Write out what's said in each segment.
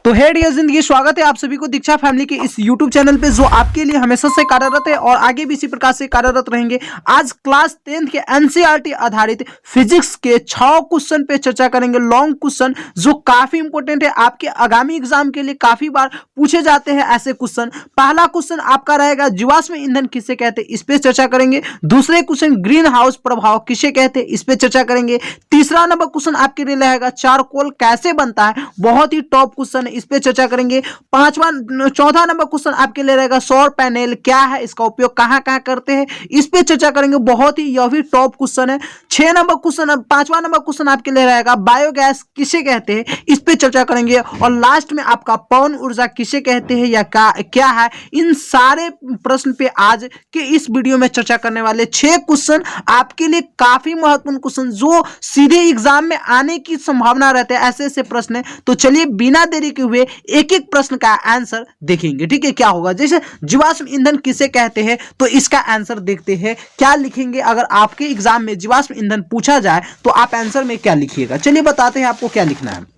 तो हे डियर जिंदगी, स्वागत है आप सभी को दीक्षा फैमिली के इस YouTube चैनल पे जो आपके लिए हमेशा से कार्यरत है और आगे भी इसी प्रकार से कार्यरत रहेंगे। आज क्लास 10th के NCERT आधारित फिजिक्स के 6 क्वेश्चन पे चर्चा करेंगे। लॉन्ग क्वेश्चन जो काफी इंपॉर्टेंट है, आपके आगामी एग्जाम के लिए काफी बार पूछे जाते हैं ऐसे क्वेश्चन। पहला क्वेश्चन आपका रहेगा जीवाश्म ईंधन किसे कहते हैं, इस पे चर्चा करेंगे। दूसरे क्वेश्चन ग्रीन हाउस प्रभाव किसे कहते हैं, इस पे चर्चा करेंगे। तीसरा नंबर क्वेश्चन आपके लिए रहेगा चारकोल कैसे बनता है, बहुत ही टॉप क्वेश्चन, इस पे चर्चा करेंगे। चौथा नंबर क्वेश्चन आपके लिए रहेगा सौर पैनल क्या है, इसका उपयोग कहां कहां करते हैं, इस पे चर्चा करेंगे, बहुत ही यह भी टॉप क्वेश्चन है। 6 नंबर क्वेश्चन, 5वां नंबर क्वेश्चन आपके लिए रहेगा बायोगैस किसे कहते हैं, इस पे चर्चा करेंगे। और लास्ट में आपका पवन ऊर्जा किसे कहते हैं या क्या है, इन सारे प्रश्न पे आज के इस वीडियो में चर्चा करने वाले 6 क्वेश्चन आपके लिए काफी महत्वपूर्ण क्वेश्चन जो सीधे एग्जाम में आने की संभावना रहते हैं, ऐसे ऐसे प्रश्न है। तो चलिए बिना देरी के हुए एक एक प्रश्न का आंसर देखेंगे। ठीक है, क्या होगा, जैसे जीवाश्म ईंधन किसे कहते हैं, तो इसका आंसर देखते हैं क्या लिखेंगे। अगर आपके एग्जाम में जीवाश्म ईंधन पूछा जाए तो आप आंसर में क्या लिखिएगा, चलिए बताते हैं आपको क्या लिखना है।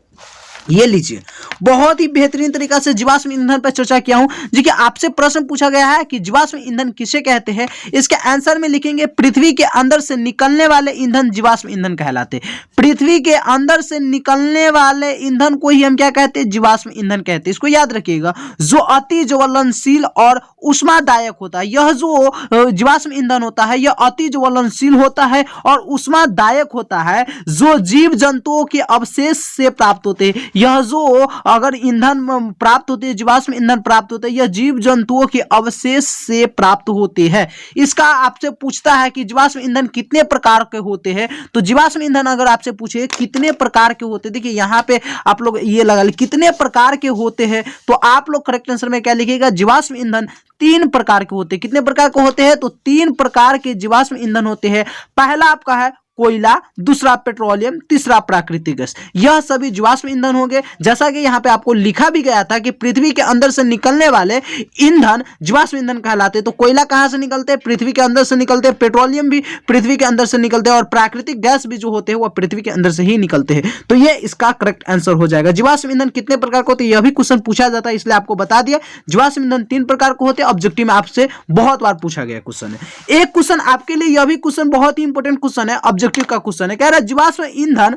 ये लीजिए, बहुत ही बेहतरीन तरीका से जीवाश्म ईंधन पर चर्चा किया हूं जी कि आपसे प्रश्न पूछा गया है कि जीवाश्म ईंधन किसे कहते हैं। इसके आंसर में लिखेंगे पृथ्वी के अंदर से निकलने वाले ईंधन जीवाश्म ईंधन कहलाते हैं। पृथ्वी के अंदर से निकलने वाले ईंधन को ही हम क्या कहते हैं, जीवाश्म ईंधन कहते हैं। इसको याद रखिएगा, जो अति ज्वलनशील और उष्मादायक होता है, यह जो जीवाश्म ईंधन होता है यह अति ज्वलनशील होता है और उष्मादायक होता है, जो जीव जंतुओं के अवशेष से प्राप्त होते हैं। यह जो अगर ईंधन प्राप्त होते हैं, जीवाश्म ईंधन प्राप्त होते हैं, यह जीव जंतुओं के अवशेष से प्राप्त होते हैं। इसका आपसे पूछता है कि जीवाश्म ईंधन कितने प्रकार के होते हैं, तो जीवाश्म ईंधन अगर आपसे पूछे कितने प्रकार के होते हैं, देखिए यहाँ पे आप लोग ये लगा ले कितने प्रकार के होते हैं, तो आप लोग करेक्ट आंसर में क्या लिखिएगा, जीवाश्म ईंधन 3 प्रकार के होते हैं। कितने प्रकार के होते हैं, तो 3 प्रकार के जीवाश्म ईंधन होते हैं। पहला आपका है कोयला, दूसरा पेट्रोलियम, तीसरा प्राकृतिक गैस, यह सभी जीवाश्म ईंधन होंगे। जैसा कि यहाँ पे आपको लिखा भी गया था कि पृथ्वी के अंदर से निकलने वाले ईंधन जीवाश्म ईंधन कहलाते हैं। तो कोयला कहाँ से निकलते हैं, पृथ्वी के अंदर से निकलते हैं। पेट्रोलियम भी पृथ्वी के अंदर से निकलते हैं और प्राकृतिक गैस भी जो होते हैं वह पृथ्वी के अंदर से ही निकलते हैं। तो ये इसका करेक्ट आंसर हो जाएगा। जीवाश्म ईंधन कितने प्रकार के होते हैं, यह भी क्वेश्चन पूछा जाता है, इसलिए आपको बता दिया। जीवाश्म ईंधन 3 प्रकार के होते हैं। ऑब्जेक्टिव में आपसे बहुत बार पूछा गया क्वेश्चन है। एक क्वेश्चन आपके लिए, यह भी क्वेश्चन बहुत ही इंपॉर्टेंट क्वेश्चन है, ऑब्जेक्टिव का क्वेश्चन है। जीवाश्म ईंधन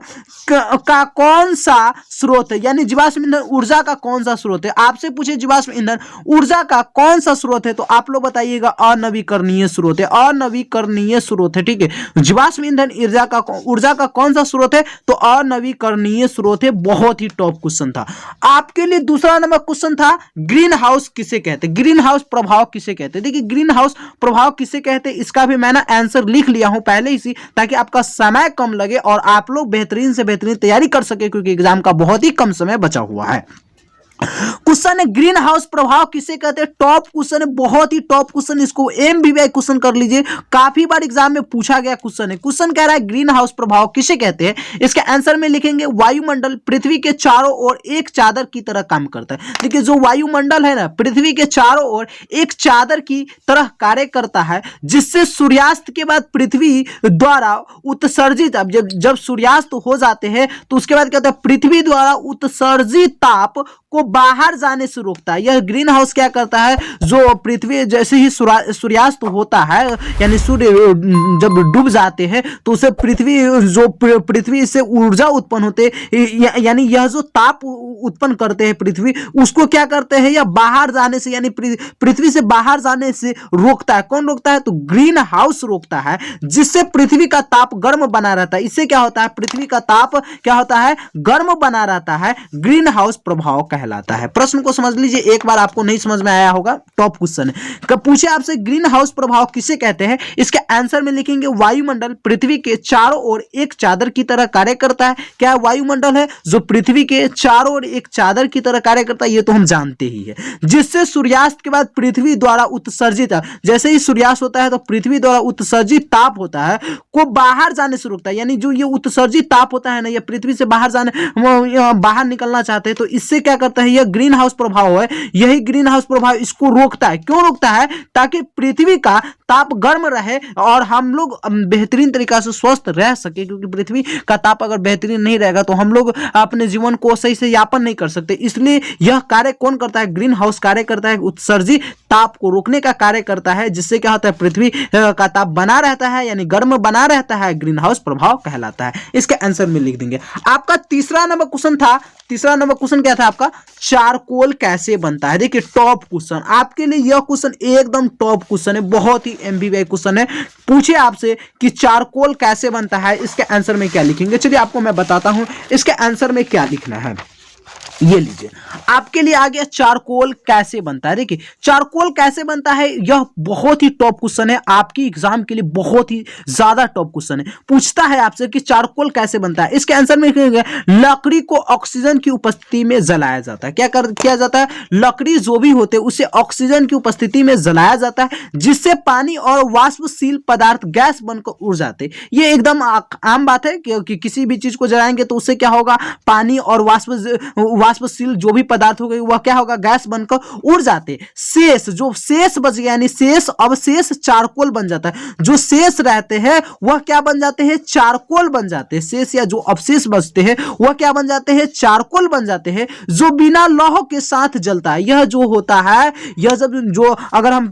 का कौन सा स्रोत है, यानी जीवाश्म ईंधन ऊर्जा का कौन सा स्रोत है। आपसे पूछे जीवाश्म ईंधन ऊर्जा का कौन सा स्रोत है, तो आप लोग बताइएगा अनवीकरणीय स्रोत है, अनवीकरणीय स्रोत है। ठीक है, जीवाश्म ईंधन ऊर्जा का कौन सा स्रोत है, तो अनवीकरणीय स्रोत है। बहुत ही टॉप क्वेश्चन था। आपके लिए दूसरा नंबर क्वेश्चन था ग्रीन हाउस किसे कहते हैं, ग्रीन हाउस प्रभाव किसे कहते हैं। देखिए ग्रीन हाउस प्रभाव किसे कहते हैं, इसका भी मैंने आंसर लिख लिया हूं पहले ही, ताकि आपका समय कम लगे और आप लोग बेहतरीन से बेहतरीन तैयारी कर सके, क्योंकि एग्जाम का बहुत ही कम समय बचा हुआ है। क्वेश्चन है ग्रीन हाउस प्रभाव किसे कहते हैं, टॉप क्वेश्चन है, बहुत ही टॉप क्वेश्चन। इसको MBBI क्वेश्चन कर लीजिए, काफी बार एग्जाम में पूछा गया क्वेश्चन है। क्वेश्चन कह रहा है ग्रीन हाउस प्रभाव किसे कहते हैं। इसके आंसर में लिखेंगे वायुमंडल पृथ्वी के चारों ओर एक चादर की तरह काम करता है। देखिए जो वायुमंडल है ना, पृथ्वी के चारों ओर एक चादर की तरह कार्य करता है, जिससे सूर्यास्त के बाद पृथ्वी द्वारा उत्सर्जित, अब जब सूर्यास्त हो जाते हैं तो उसके बाद क्या होता है, पृथ्वी द्वारा उत्सर्जित ताप को बाहर जाने से रोकता है। यह ग्रीन हाउस क्या करता है, जो पृथ्वी जैसे ही सूर्यास्त होता है, यानी सूर्य जब डूब जाते हैं तो उसे पृथ्वी से ऊर्जा उत्पन्न होते, यानी यह जो ताप उत्पन्न करते हैं पृथ्वी, उसको क्या करते हैं, यह बाहर जाने से, यानी पृथ्वी से बाहर जाने से रोकता है। कौन रोकता है, तो ग्रीन हाउस रोकता है, जिससे पृथ्वी का ताप गर्म बना रहता है। इससे क्या होता है, पृथ्वी का ताप क्या होता है, गर्म बना रहता है। ग्रीन हाउस प्रभाव कहलाता है। प्रश्न को समझ लीजिए, एक बार आपको नहीं समझ में आया होगा, टॉप क्वेश्चन है। कब पूछे आपसे ग्रीन हाउस प्रभाव किसे कहते हैं, इसके आंसर में लिखेंगे वायुमंडल पृथ्वी के चारों ओर एक चादर की तरह कार्य करता है। क्या वायुमंडल है, जो पृथ्वी के चारों ओर एक चादर की तरह कार्य करता है, ये तो हम जानते ही है। जिससे सूर्यास्त के बाद पृथ्वी द्वारा उत्सर्जित, जैसे ही सूर्यास्त होता है तो पृथ्वी द्वारा उत्सर्जित ताप होता है को बाहर जाने से रोकता है। यानी जो ये उत्सर्जित ताप होता है ना, ये पृथ्वी से बाहर निकलना चाहते हैं, तो इससे क्या करता है, यह ग्रीन हाउस प्रभाव है, यही ग्रीन हाउस प्रभाव इसको रोकता है। क्यों रोकता है? ताकि पृथ्वी का ताप गर्म रहे और हम लोग बेहतरीन तरीका से स्वस्थ रह सके, क्योंकि पृथ्वी का ताप अगर बेहतरीन नहीं रहेगा तो हम लोग अपने जीवन को सही से यापन नहीं कर सकते। इसलिए यह कार्य कौन करता है? ग्रीन हाउस कार्य करता है, उत्सर्जित ताप को रोकने का कार्य करता है, जिससे क्या होता है? पृथ्वी का ताप बना रहता है, यानी गर्म बना रहता है, ग्रीन हाउस प्रभाव कहलाता है। इसके आंसर में लिख देंगे। आपका तीसरा नंबर क्वेश्चन था, तीसरा नंबर क्वेश्चन क्या था आपका? चारकोल कैसे बनता है। देखिए टॉप क्वेश्चन आपके लिए, यह क्वेश्चन एकदम टॉप क्वेश्चन है, बहुत ही एमबीबीआई क्वेश्चन है। पूछे आपसे कि चारकोल कैसे बनता है, इसके आंसर में क्या लिखेंगे? चलिए आपको मैं बताता हूं इसके आंसर में क्या लिखना है। ये लीजिए, आपके लिए आ गया चारकोल कैसे बनता है। देखिए चारकोल कैसे बनता है, यह बहुत ही टॉप क्वेश्चन है, आपकी एग्जाम के लिए बहुत ही ज्यादा टॉप क्वेश्चन है। पूछता है आपसे कि चारकोल कैसे बनता है, इसके आंसर में कहेंगे लकड़ी को ऑक्सीजन की उपस्थिति में जलाया जाता है। किया जाता है? लकड़ी जो भी होते हैं उसे ऑक्सीजन की उपस्थिति में जलाया जाता है, जिससे पानी और वाष्पशील पदार्थ गैस बनकर उड़ जाते हैं। ये एकदम आम बात है कि किसी भी चीज को जलाएंगे तो उससे क्या होगा? पानी और वाष्पशील जो भी पदार्थ हो गए वह क्या होगा? गैस बनकर उड़ जाते। शेष जो शेष बच गया, यानी शेष अवशेष चारकोल बन जाता है। जो शेष रहते हैं वह क्या बन जाते हैं? चारकोल बन जाते हैं। शेष या जो अवशेष बचते हैं वह क्या बन जाते हैं? चारकोल बन जाते हैं, जो बिना लौह के साथ जलता है। यह जो होता है, यह जब जो अगर हम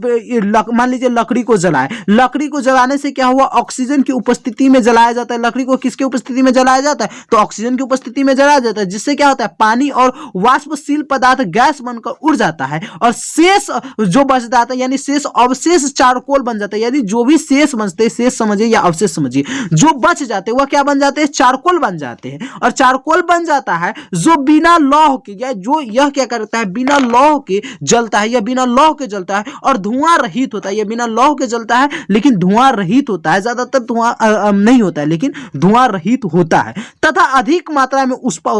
मान लीजिए लकड़ी को जलाए, लकड़ी को जलाने से क्या हुआ? ऑक्सीजन की उपस्थिति में जलाया जाता है। लकड़ी को किसकी उपस्थिति में जलाया जाता है? तो ऑक्सीजन की उपस्थिति में जलाया जाता है, जिससे क्या होता है? पानी और वाष्पशील पदार्थ गैस बनकर उड़ जाता है, और शेष जो बच जाता है यानी शेष अवशेष चारकोल बन जाता है। यानी जो भी शेष बचते हैं, शेष समझिए या अवशेष समझिए, जो बच जाते हैं वह क्या बन जाते हैं? चारकोल बन जाते हैं। और चारकोल बन जाता है जो बिना लौह के, या जो यह क्या करता है? बिना लौह के जलता है, या बिना लौह के जलता है और धुआं रहित होता है। यह बिना लौह के जलता है लेकिन धुआं रहित होता है, ज्यादातर धुआं नहीं होता है लेकिन धुआं रहित होता है, तथा अधिक मात्रा में उष्मा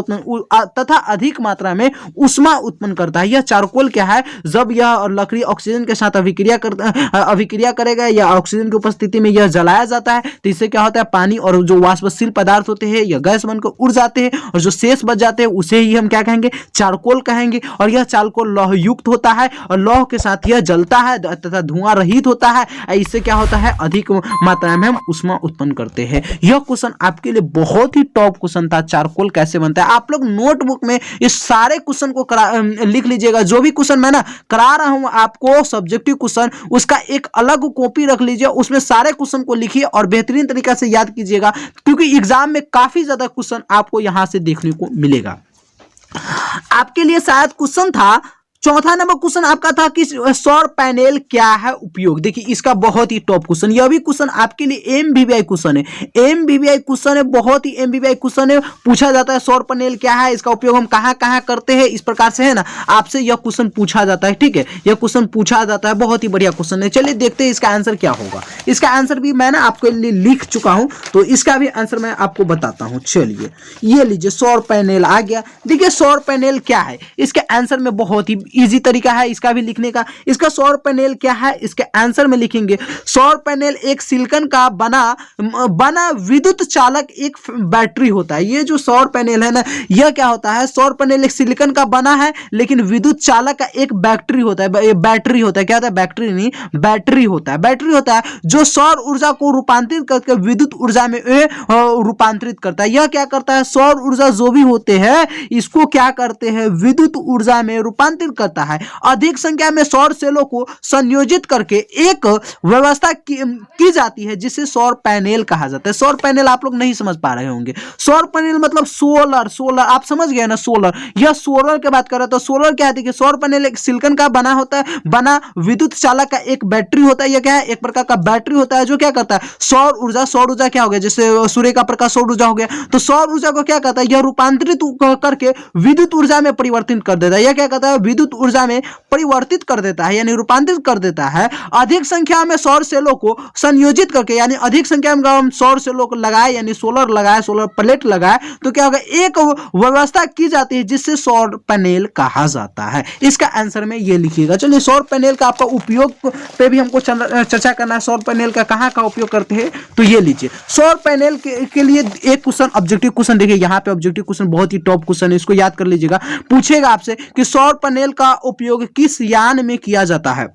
उत्पन्न करता है। यह चारकोल क्या है? जब यह लकड़ी ऑक्सीजन के साथ अभिक्रिया करेगा या ऑक्सीजन की उपस्थिति में यह जलाया जाता है, तो इससे क्या होता है? पानी और जो वाष्पशील पदार्थ होते हैं यह गैस बनकर उड़ जाते हैं, और जो शेष बच जाते हैं उसे ही हम क्या कहेंगे? चारकोल कहेंगे। और यह चारकोल लौह युक्त होता है और लौह के साथ यह जलता है तथा धुआं रहित होता है। इससे क्या होता है? अधिक मात्रा में हम उष्मा उत्पन्न करते हैं। यह क्वेश्चन आपके लिए बहुत ही टॉप क्वेश्चन था, चारकोल कैसे बनता है। आप लोग नोटबुक में इस सारे क्वेश्चन को लिख लीजिएगा। जो भी क्वेश्चन मैं ना करा रहा हूं आपको सब्जेक्टिव क्वेश्चन, उसका एक अलग कॉपी रख लीजिए, उसमें सारे क्वेश्चन को लिखिए और बेहतरीन तरीका से याद कीजिएगा, क्योंकि एग्जाम में काफी ज्यादा क्वेश्चन आपको यहां से देखने को मिलेगा। आपके लिए शायद क्वेश्चन था, चौथा नंबर क्वेश्चन आपका था कि सौर पैनल क्या है उपयोग। देखिए इसका बहुत ही टॉप क्वेश्चन, यह भी क्वेश्चन आपके लिए एमवीबीआई क्वेश्चन है। एमवीबीआई क्वेश्चन है, बहुत ही एमवीबीआई क्वेश्चन है। पूछा जाता है सौर पैनल क्या है, इसका उपयोग हम कहां कहां करते हैं, इस प्रकार से है ना आपसे यह क्वेश्चन पूछा जाता है। ठीक है, यह क्वेश्चन पूछा जाता है, बहुत ही बढ़िया क्वेश्चन है। चलिए देखते हैं इसका आंसर क्या होगा। इसका आंसर भी मैं ना आपके लिए लिख चुका हूं, तो इसका भी आंसर मैं आपको बताता हूं। चलिए ये लीजिए, सौर पैनल आ गया। देखिए सौर पैनल क्या है, इसके आंसर में बहुत ही इजी तरीका है इसका भी लिखने का। इसका सौर पैनल क्या है, इसके आंसर में लिखेंगे सौर पैनल एक सिलिकॉन का बना विद्युत चालक एक बैटरी होता है। ये जो सौर पैनल है ना, यह क्या होता है? सौर पैनल एक सिलिकॉन का बना है लेकिन विद्युत चालक का एक बैटरी होता है। बैटरी होता है, क्या होता है? बैटरी नहीं, बैटरी होता है। बैटरी होता है जो सौर ऊर्जा को रूपांतरित करके विद्युत ऊर्जा में रूपांतरित करता है। यह क्या करता है? सौर ऊर्जा जो भी होते हैं इसको क्या करते हैं? विद्युत ऊर्जा में रूपांतरित करता है। अधिक संख्या में सौर सेलों को संयोजित करके एक व्यवस्था की जाती है जिसे सौर पैनल कहा जाता है। सौर पैनल आप लोग नहीं समझ पा रहे होंगे। सौर पैनल मतलब सोलर आप समझ गए ना, सोलर। यह सोलर की बात कर रहा है, तो सोलर क्या है? देखिए सौर पैनल एक सिलिकॉन का बना होता है, बना विद्युत चालक का एक बैटरी होता है। यह क्या है? एक प्रकार का बैटरी होता है जो क्या करता है? सौर ऊर्जा क्या हो गया? जैसे सूर्य का प्रकाश सौर ऊर्जा हो गया, तो सौर ऊर्जा को क्या करता है? यह रूपांतरित करके विद्युत ऊर्जा में परिवर्तित कर देता है। यह क्या करता है? विद्युत विद्युत ऊर्जा में परिवर्तित कर देता है यानी रूपांतरित कर देता है। अधिक संख्या में सौर सेलों को संयोजित करके यानी अधिक संख्या में हम सौर सेलों को लगाए यानी सोलर लगाए, सोलर प्लेट लगाए तो क्या होगा, एक व्यवस्था की जाती है जिससे सौर पैनल कहा जाता है। इसका आंसर में ये लिखिएगा। चलिए सौर पैनल का आपका उपयोग पे भी हमको चर्चा करना है। सौर पैनल का कहाँ का उपयोग करते हैं तो ये लीजिए, सौर पैनल के लिए एक क्वेश्चन ऑब्जेक्टिव क्वेश्चन देखिए, यहाँ पे ऑब्जेक्टिव क्वेश्चन बहुत ही टॉप क्वेश्चन है, इसको याद कर लीजिएगा। पूछेगा आपसे कि सौर पैनल का उपयोग किस यान में किया जाता है।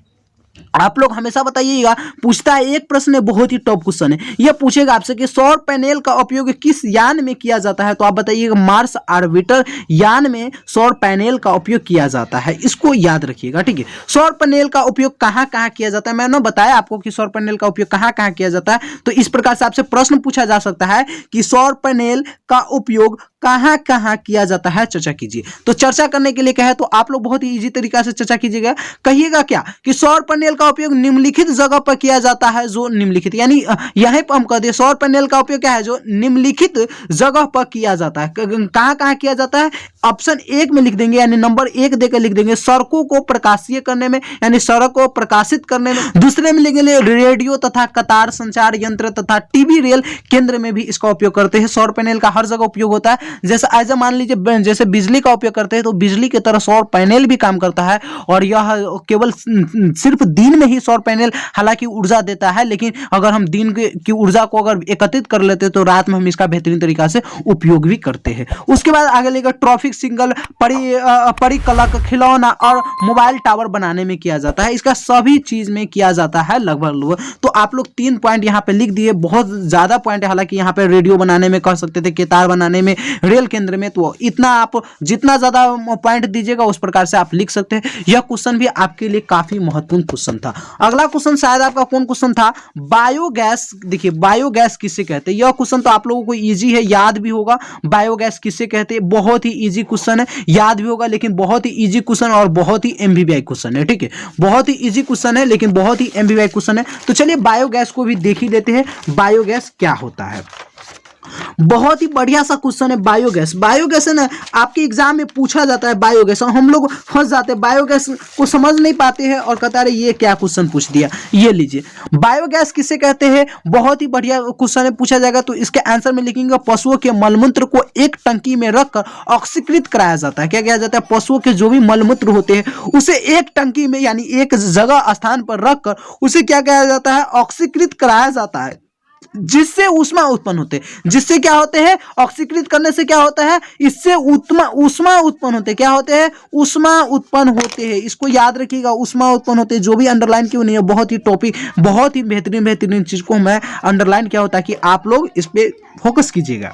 आप लोग हमेशा बताइएगा, पूछता है एक प्रश्न बहुत ही टॉप क्वेश्चन है, यह पूछेगा आपसे कि सौर पैनल का उपयोग किस यान में किया जाता है, तो आप बताइएगा मार्स ऑर्बिटर यान में सौर पैनल का उपयोग किया जाता है। इसको याद रखिएगा, ठीक है। सौर पैनल का उपयोग कहाँ कहाँ किया जाता है, मैंने बताया आपको कि सौर पैनल का उपयोग कहाँ कहाँ किया जाता है। तो इस प्रकार से आपसे प्रश्न पूछा जा सकता है कि सौर पैनल का उपयोग कहाँ कहाँ किया जाता है, चर्चा कीजिए। तो चर्चा करने के लिए कहे तो आप लोग बहुत ही इजी तरीका से चर्चा कीजिएगा। कहिएगा क्या कि सौर पैनल का उपयोग निम्नलिखित जगह पर किया जाता है, जो निम्नलिखित यानी यहीं पर हम कह दिए सौर पैनल का उपयोग क्या है, जो निम्नलिखित जगह पर किया जाता है। कहाँ कहाँ किया जाता है, ऑप्शन एक में लिख देंगे यानी नंबर 1 देकर लिख देंगे, सड़कों को प्रकाशीय करने में यानी सड़क को प्रकाशित करने में। दूसरे में लिखेंगे रेडियो तथा कतार संचार यंत्र तथा टीवी रेल केंद्र में भी इसका उपयोग करते हैं। सौर पैनल का हर जगह उपयोग होता है। जैसे आज मान लीजिए जैसे बिजली का उपयोग करते हैं तो बिजली की तरह सौर पैनल भी काम करता है, और यह केवल सिर्फ दिन में ही सौर पैनल हालांकि ऊर्जा देता है, लेकिन अगर हम दिन की ऊर्जा को अगर एकत्रित कर लेते हैं तो रात में हम इसका बेहतरीन तरीका से उपयोग भी करते हैं। उसके बाद आगे लेकर ट्रैफिक सिग्नल, परिकलक, खिलौना और मोबाइल टावर बनाने में किया जाता है। इसका सभी चीज में किया जाता है लगभग। तो आप लोग 3 पॉइंट यहाँ पे लिख दिए, बहुत ज्यादा पॉइंट है। हालांकि यहाँ पे रेडियो बनाने में कह सकते थे, केतार बनाने में, रेल केंद्र में, तो इतना आप जितना ज्यादा पॉइंट दीजिएगा उस प्रकार से आप लिख सकते हैं। यह क्वेश्चन भी आपके लिए काफी महत्वपूर्ण क्वेश्चन था। अगला क्वेश्चन शायद आपका कौन क्वेश्चन था, बायोगैस। देखिए बायोगैस किसे कहते हैं, यह क्वेश्चन तो आप लोगों को इजी है, याद भी होगा। बायोगैस किसे कहते हैं, बहुत ही इजी क्वेश्चन है, याद भी होगा, लेकिन बहुत ही इजी क्वेश्चन और बहुत ही एमबीबीआई क्वेश्चन है, ठीक है। बहुत ही इजी क्वेश्चन है लेकिन बहुत ही एमबीबीआई क्वेश्चन है। तो चलिए बायोगैस को भी देख ही लेते हैं, बायोगैस क्या होता है। बहुत ही बढ़िया सा क्वेश्चन है बायोगैस। बायोगैस है ना, आपके एग्जाम में पूछा जाता है बायोगैस, और हम लोग फंस जाते हैं, बायोगैस को समझ नहीं पाते हैं और कहता है ये क्या क्वेश्चन पूछ दिया। ये लीजिए, बायोगैस किसे कहते हैं, बहुत ही बढ़िया क्वेश्चन है, पूछा जाएगा तो इसके आंसर में लिखेंगे पशुओं के मलमूत्र को एक टंकी में रखकर ऑक्सीकृत कराया जाता है। क्या किया जाता है, पशुओं के जो भी मलमूत्र होते हैं उसे एक टंकी में यानी एक जगह स्थान पर रखकर उसे क्या किया जाता है, ऑक्सीकृत कराया जाता है, जिससे ऊष्मा उत्पन्न होते हैं। जिससे क्या होते हैं, ऑक्सीकृत करने से क्या होता है, इससे ऊष्मा उत्पन्न होते हैं। क्या होते हैं, ऊष्मा उत्पन्न होते हैं। इसको याद रखिएगा, ऊष्मा उत्पन्न होते हैं। जो भी अंडरलाइन क्यों नहीं है, बहुत ही टॉपिक, बहुत ही बेहतरीन चीज को मैं अंडरलाइन किया होता है कि आप लोग इस पे फोकस कीजिएगा।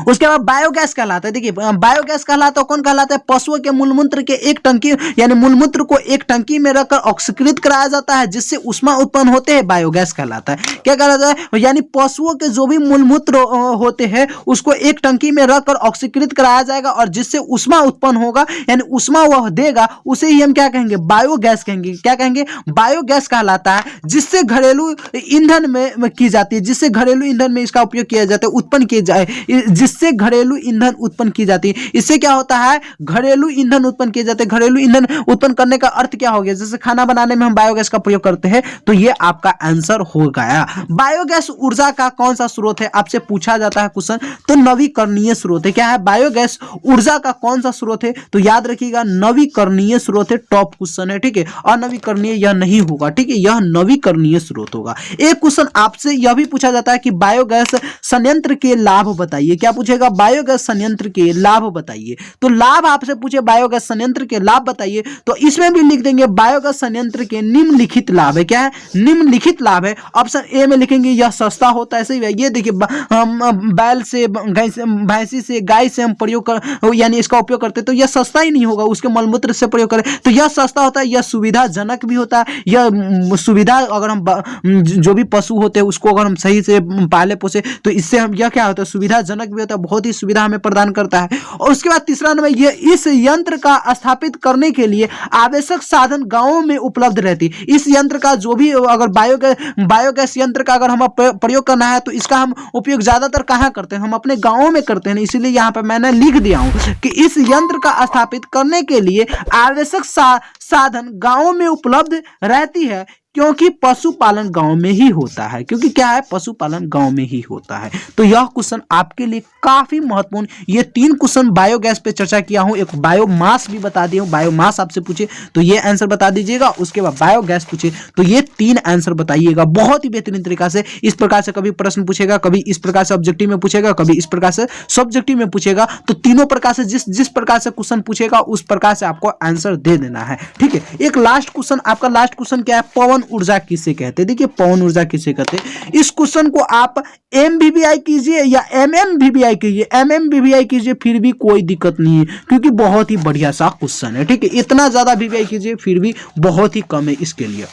उसके बाद बायोगैस कहलाता है। देखिए बायोगैस कहलाता है, कौन कहलाता है, पशुओं के मूलमूत्र के एक टंकी यानी मूलमूत्र को एक टंकी में रखकर ऑक्सीकृत कराया जाता है, जिससे ऊष्मा उत्पन्न होते हैं, बायोगैस कहलाता है। क्या कहलाता है, यानी पशुओं के जो भी मूलमूत्र होते हैं उसको एक टंकी में रखकर ऑक्सीकृत कराया जाएगा, और जिससे ऊष्मा उत्पन्न होगा यानी ऊष्मा वह देगा, उसे ही हम क्या कहेंगे, बायोगैस कहेंगे। क्या कहेंगे, बायोगैस कहलाता है। जिससे घरेलू ईंधन में की जाती है, जिससे घरेलू ईंधन में इसका उपयोग किया जाता है, उत्पन्न किया जाए, जिससे घरेलू ईंधन उत्पन्न की जाती है। इससे क्या होता है, घरेलू ईंधन उत्पन्न किए जाते हैं। घरेलू ईंधन उत्पन्न करने का अर्थ क्या हो गया, जैसे खाना बनाने में हम बायोगैस का प्रयोग करते हैं, तो ये आपका आंसर हो गया। बायोगैस ऊर्जा का कौन सा स्रोत है, आपसे पूछा जाता है क्वेश्चन, तो नवीकरणीय स्रोत है। क्या है, बायोगैस ऊर्जा का कौन सा स्रोत है, तो याद रखिएगा नवीकरणीय स्रोत है। टॉप क्वेश्चन है, ठीक है। अनवीकरणीय यह नहीं होगा, ठीक है, यह नवीकरणीय स्रोत होगा। एक क्वेश्चन आपसे यह भी पूछा जाता है कि बायोगैस संयंत्र के लाभ बताइए। क्या पूछेगा, बायोगैस संयंत्र के लाभ बताइए। तो लाभ आपसे पूछे बायोगैस संयंत्र के लाभ बताइए, तो इसमें भी लिख देंगे बायोगैस संयंत्र के निम्नलिखित लाभ है। क्या है, निम्नलिखित लाभ है। ऑप्शन ए में लिखेंगे यह सस्ता होता है, सही है। ये देखिए बैल से, भैंसी से, गाय से हम प्रयोग कर यानी इसका उपयोग करते हैं, तो यह सस्ता ही नहीं होगा, उसके मलमूत्र से प्रयोग करें तो यह सस्ता होता है। यह सुविधाजनक भी होता है। यह सुविधा, अगर हम जो भी पशु होते हैं उसको अगर हम सही से पाले पोसे तो इससे हम यह क्या होता है, सुविधाजनक भी होता है, बहुत ही सुविधा हमें प्रदान करता है। और उसके बाद तीसरा नंबर, ये इस यंत्र का स्थापित करने के लिए आवश्यक साधन गांवों में उपलब्ध रहती है। इस यंत्र का जो भी अगर बायोगैस यंत्र का अगर हम प्रयोग करना है तो इसका हम उपयोग ज्यादातर कहाँ करते हैं, हम अपने गांवों में करते हैं। इसीलिए यहाँ पे मैंने लिख दिया हूं कि इस यंत्र का स्थापित करने के लिए आवश्यक साधन गांवों में उपलब्ध रहती है, क्योंकि पशुपालन गांव में ही होता है। क्योंकि क्या है, पशुपालन गांव में ही होता है। तो यह क्वेश्चन आपके लिए काफी महत्वपूर्ण, ये 3 क्वेश्चन बायोगैस पे चर्चा किया हूं, एक बायोमास भी बता दिया हूं। बायोमास आपसे पूछे तो ये आंसर बता दीजिएगा, उसके बाद बायोगैस पूछे तो ये 3 आंसर बताइएगा बहुत ही बेहतरीन तरीका से। इस प्रकार से कभी प्रश्न पूछेगा, कभी इस प्रकार से ऑब्जेक्टिव में पूछेगा, कभी इस प्रकार से सब्जेक्टिव में पूछेगा। तो तीनों प्रकार से जिस प्रकार से क्वेश्चन पूछेगा उस प्रकार से आपको आंसर दे देना है। ठीक है, एक लास्ट क्वेश्चन, आपका लास्ट क्वेश्चन क्या है, पवन ऊर्जा किसे कहते हैं। देखिए पवन ऊर्जा किसे कहते हैं, इस क्वेश्चन को आप MVVI कीजिए या MMVVI कीजिए, MMVVI कीजिए फिर भी कोई दिक्कत नहीं है, क्योंकि बहुत ही बढ़िया सा क्वेश्चन है। ठीक है, इतना ज्यादा VVI कीजिए फिर भी बहुत ही कम है इसके लिए।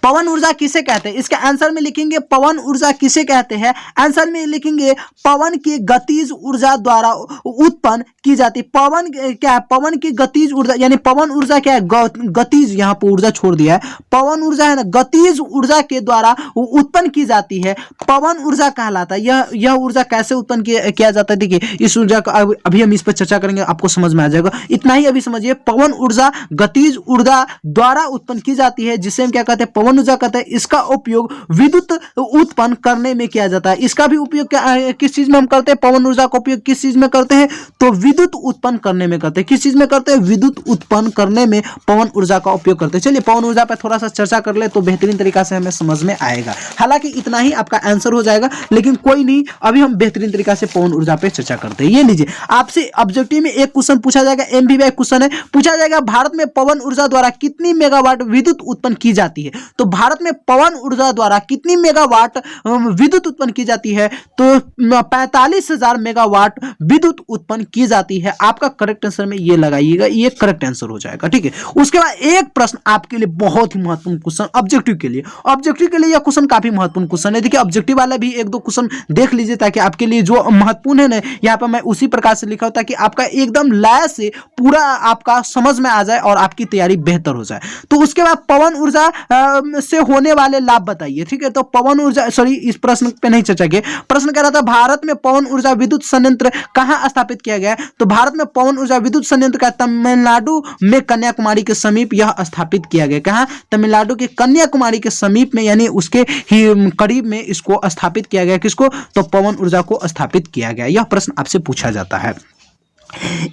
पवन ऊर्जा किसे कहते हैं, इसके आंसर में लिखेंगे पवन ऊर्जा किसे कहते हैं, आंसर में लिखेंगे पवन की गतिज ऊर्जा द्वारा उत्पन्न की जाती। पवन क्या है, पवन की गतिज ऊर्जा, यानी पवन ऊर्जा क्या है, गतिज, यहाँ पर ऊर्जा छोड़ दिया है, पवन ऊर्जा है ना, गतिज ऊर्जा के द्वारा उत्पन्न की जाती है, पवन ऊर्जा कहलाता है। यह ऊर्जा कैसे उत्पन्न किया जाता है, देखिए इस ऊर्जा का अभी हम इस पर चर्चा करेंगे, आपको समझ में आ जाएगा। इतना ही अभी समझिए, पवन ऊर्जा गतिज ऊर्जा द्वारा उत्पन्न की जाती है, जिसे हम क्या कहते हैं, पवन ऊर्जा कहते हैं। इसका उपयोग विद्युत उत्पन्न करने में किया जाता है। इसका भी उपयोग किस चीज में हम करते हैं, पवन ऊर्जा का उपयोग किस चीज में करते हैं, तो विद्युत उत्पन्न करने में करते हैं। किस चीज में करते हैं, विद्युत उत्पन्न करने में पवन ऊर्जा का उपयोग करते हैं। चलिए पवन ऊर्जा पर थोड़ा सा चर्चा कर ले तो बेहतरीन तरीका से हमें समझ में आएगा। हालांकि इतना ही आपका आंसर हो जाएगा, लेकिन कोई नहीं, अभी हम बेहतरीन तरीका से पवन ऊर्जा पे चर्चा करते हैं। ये लीजिए, आपसे ऑब्जेक्टिव में एक क्वेश्चन पूछा जाएगा, MVVI क्वेश्चन है, पूछा जाएगा भारत में पवन ऊर्जा द्वारा कितनी मेगावाट विद्युत उत्पन्न की जाती है। तो भारत में पवन ऊर्जा द्वारा कितनी मेगावाट विद्युत उत्पन्न की जाती है, तो 45,000 मेगावाट विद्युत उत्पन्न की जाती है। आपका करेक्ट आंसर में ये लगाइएगा, ये करेक्ट आंसर हो जाएगा। ठीक है, उसके बाद एक प्रश्न आपके लिए बहुत ही महत्वपूर्ण क्वेश्चन ऑब्जेक्टिव के लिए, ऑब्जेक्टिव के लिए यह क्वेश्चन काफी महत्वपूर्ण क्वेश्चन है। देखिए ऑब्जेक्टिव वाला भी 1-2 क्वेश्चन देख लीजिए, ताकि आपके लिए जो महत्वपूर्ण है ना, यहाँ पर मैं उसी प्रकार से लिखा हूं, ताकि आपका एकदम लय से पूरा आपका समझ में आ जाए और आपकी तैयारी बेहतर हो जाए। तो उसके बाद पवन ऊर्जा से होने वाले लाभ बताइए। ठीक है, तो पवन ऊर्जा, सॉरी इस प्रश्न पे नहीं चर्चा किया, प्रश्न कह रहा था भारत में पवन ऊर्जा विद्युत संयंत्र कहां स्थापित किया गया है। तो भारत में पवन ऊर्जा विद्युत संयंत्र का तमिलनाडु में कन्याकुमारी के समीप यह स्थापित किया गया। कहां, तमिलनाडु के कन्याकुमारी के समीप में, यानी उसके ही करीब में इसको स्थापित किया गया। किसको, तो पवन ऊर्जा को स्थापित किया गया। यह प्रश्न आपसे पूछा जाता है।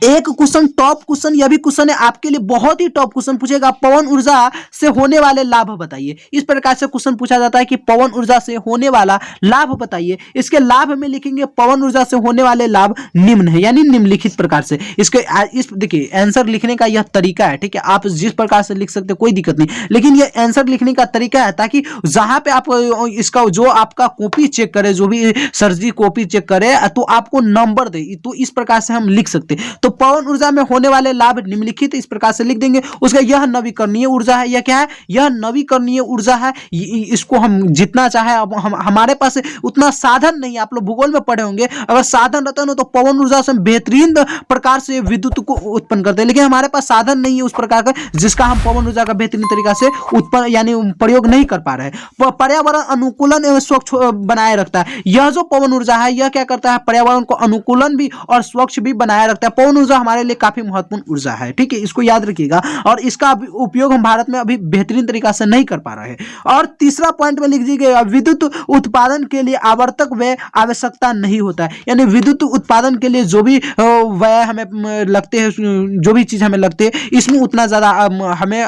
एक क्वेश्चन टॉप क्वेश्चन, यह भी क्वेश्चन है आपके लिए, बहुत ही टॉप क्वेश्चन पूछेगा, पवन ऊर्जा से होने वाले लाभ बताइए। इस प्रकार से क्वेश्चन पूछा जाता है कि पवन ऊर्जा से होने वाला लाभ बताइए। इसके लाभ में लिखेंगे पवन ऊर्जा से होने वाले लाभ निम्न है, यानी निम्नलिखित प्रकार से। इस देखिए आंसर लिखने का यह तरीका है। ठीक है, आप जिस प्रकार से लिख सकते कोई दिक्कत नहीं, लेकिन यह आंसर लिखने का तरीका है, ताकि जहां पे आप इसका जो आपका कॉपी चेक करे, जो भी सर जी कॉपी चेक करे, तो आपको नंबर दे। तो इस प्रकार से हम लिख सकते। तो पवन ऊर्जा में होने वाले लाभ निम्नलिखित, इस प्रकार से लिख देंगे। उसका यह नवीकरणीय ऊर्जा है, यह क्या है, यह नवीकरणीय ऊर्जा है। इसको हम जितना चाहे, अब हमारे पास उतना साधन नहीं, आप लोग भूगोल में पढ़े होंगे, अगर साधन रहता ना तो पवन ऊर्जा से बेहतरीन प्रकार से विद्युत को उत्पन्न करते हैं, लेकिन हमारे पास साधन नहीं है उस प्रकार का, जिसका हम पवन ऊर्जा का बेहतरीन तरीका से उत्पन्न यानी प्रयोग नहीं कर पा रहे हैं। पर्यावरण अनुकूलन एवं स्वच्छ बनाए रखता है। यह जो पवन ऊर्जा है, यह क्या करता है, पर्यावरण को अनुकूलन भी और स्वच्छ भी बनाए रखता है। पवन ऊर्जा हमारे लिए काफी महत्वपूर्ण ऊर्जा है। ठीक है, इसको याद रखिएगा, और इसका उपयोग हम भारत में अभी बेहतरीन तरीका से नहीं कर पा रहे हैं। और तीसरा पॉइंट में लिख दीजिएगा, विद्युत उत्पादन के लिए आवर्तक व्यय आवश्यकता नहीं होता है। यानी विद्युत उत्पादन के लिए जो भी व्यय हमें लगते हैं, जो भी चीज हमें लगती है, इसमें उतना ज्यादा हमें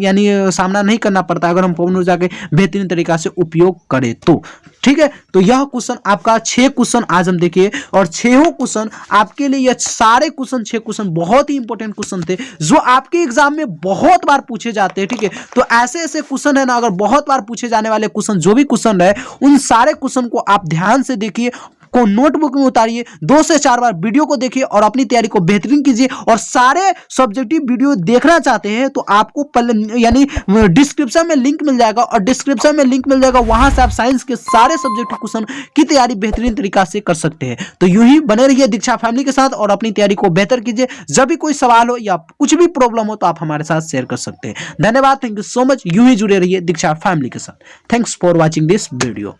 यानी सामना नहीं करना पड़ता अगर हम पवन ऊर्जा के बेहतरीन तरीका से उपयोग करें तो। ठीक है, तो यह क्वेश्चन आपका 6 क्वेश्चन आज हम देखिए, और 6 क्वेश्चन आपके लिए, यह सारे क्वेश्चन 6 क्वेश्चन बहुत ही इंपॉर्टेंट क्वेश्चन थे, जो आपके एग्जाम में बहुत बार पूछे जाते हैं। ठीक है, तो ऐसे क्वेश्चन है ना, अगर बहुत बार पूछे जाने वाले क्वेश्चन, जो भी क्वेश्चन रहे, उन सारे क्वेश्चन को आप ध्यान से देखिए, को नोटबुक में उतारिए, 2 से 4 बार वीडियो को देखिए और अपनी तैयारी को बेहतरीन कीजिए। और सारे सब्जेक्टिव वीडियो देखना चाहते हैं तो आपको यानी डिस्क्रिप्शन में लिंक मिल जाएगा, और डिस्क्रिप्शन में लिंक मिल जाएगा, वहां से आप साइंस के सारे सब्जेक्टिव क्वेश्चन की तैयारी बेहतरीन तरीका से कर सकते हैं। तो यूं ही बने रहिए दीक्षा फैमिली के साथ और अपनी तैयारी को बेहतर कीजिए। जब भी कोई सवाल हो या कुछ भी प्रॉब्लम हो तो आप हमारे साथ शेयर कर सकते हैं। धन्यवाद, थैंक यू सो मच। यूं ही जुड़े रहिए दीक्षा फैमिली के साथ। Thanks for watching this video.